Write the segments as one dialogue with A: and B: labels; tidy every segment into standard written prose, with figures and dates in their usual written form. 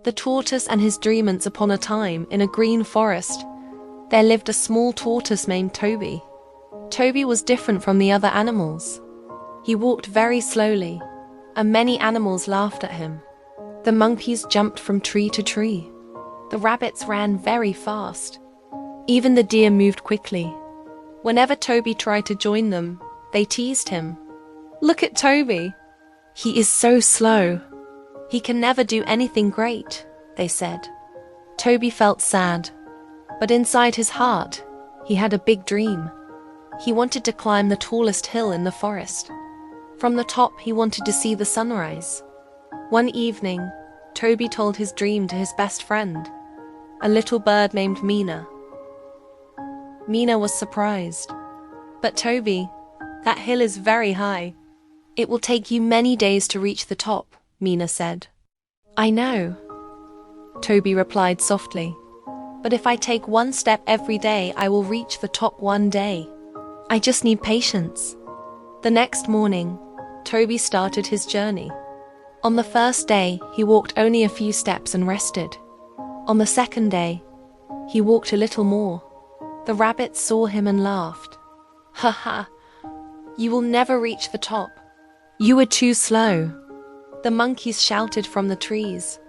A: The tortoise and his dream. Once upon a time, in a green forest, there lived a small tortoise named Toby. Toby was different from the other animals. He walked very slowly, and many animals laughed at him. The monkeys jumped from tree to tree. The rabbits ran very fast. Even the deer moved quickly. Whenever Toby tried to join them, they teased him. "Look at Toby. He is so slow. He can never do anything great," they said. Toby felt sad, but inside his heart, he had a big dream. He wanted to climb the tallest hill in the forest. From the top, he wanted to see the sunrise. One evening, Toby told his dream to his best friend, a little bird named Mina. Mina was surprised. "But Toby, that hill is very high. It will take you many days to reach the top," Mina said. "I know," Toby replied softly. "But if I take one step every day, I will reach the top one day. I just need patience." The next morning, Toby started his journey. On the first day, he walked only a few steps and rested. On the second day, he walked a little more. The rabbits saw him and laughed. "Ha ha, you will never reach the top. You were too slow." The monkeys shouted from the trees.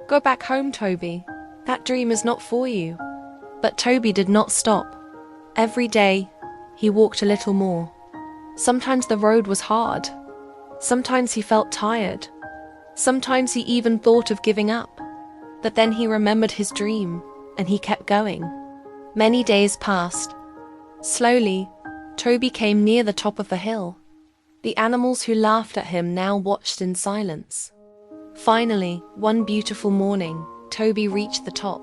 A: "Go back home, Toby. That dream is not for you." But Toby did not stop. Every day, he walked a little more. Sometimes the road was hard. Sometimes he felt tired. Sometimes he even thought of giving up. But then he remembered his dream, and he kept going. Many days passed. Slowly, Toby came near the top of the hill. The animals who laughed at him now watched in silence. Finally, one beautiful morning, Toby reached the top.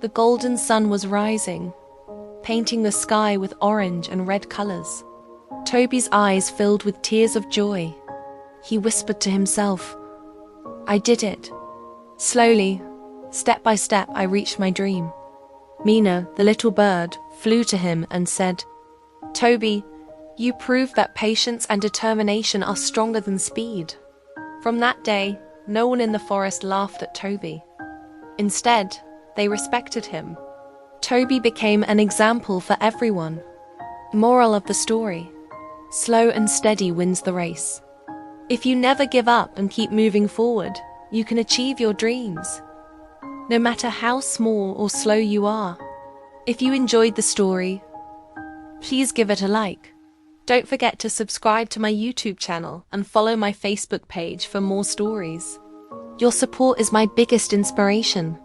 A: The golden sun was rising, painting the sky with orange and red colors. Toby's eyes filled with tears of joy. He whispered to himself, "I did it." Slowly, step by step, I reached my dream. Mina, the little bird, flew to him and said, "Toby, you proved that patience and determination are stronger than speed." From that day, no one in the forest laughed at Toby. Instead, they respected him. Toby became an example for everyone. Moral of the story: slow and steady wins the race. If you never give up and keep moving forward, you can achieve your dreams, no matter how small or slow you are. If you enjoyed the story, please give it a like. Don't forget to subscribe to my YouTube channel and follow my Facebook page for more stories. Your support is my biggest inspiration.